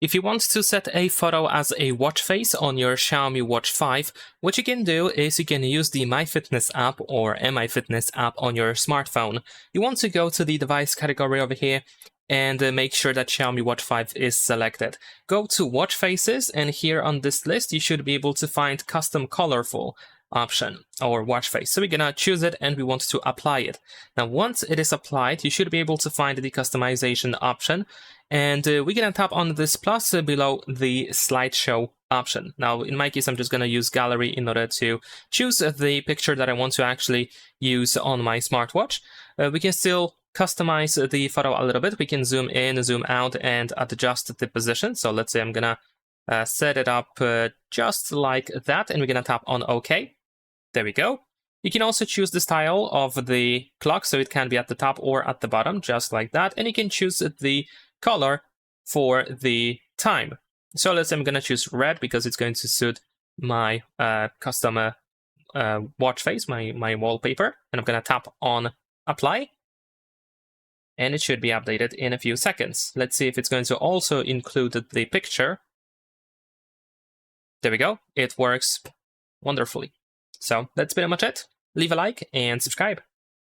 If you want to set a photo as a watch face on your Xiaomi Watch 5, what you can do is you can use the MyFitness app or MyFitness app on your smartphone. You want to go to the device category over here and make sure that Xiaomi Watch 5 is selected. Go to watch faces, and here on this list you should be able to find custom colorful option or watch face. So we're gonna choose it and we want to apply it. Now once it is applied, you should be able to find the customization option, and we're gonna tap on this plus below the slideshow option. Now in my case, I'm just gonna use gallery in order to choose the picture that I want to actually use on my smartwatch. We can still customize the photo a little bit. We can zoom in, zoom out, and adjust the position. So let's say I'm gonna set it up just like that, and we're gonna tap on OK. There we go. You can also choose the style of the clock, so it can be at the top or at the bottom, just like that. And you can choose the color for the time. So let's say I'm gonna choose red because it's going to suit my custom watch face, my wallpaper. And I'm gonna tap on apply. And it should be updated in a few seconds. Let's see if it's going to also include the picture. There we go. It works wonderfully. So that's pretty much it. Leave a like and subscribe.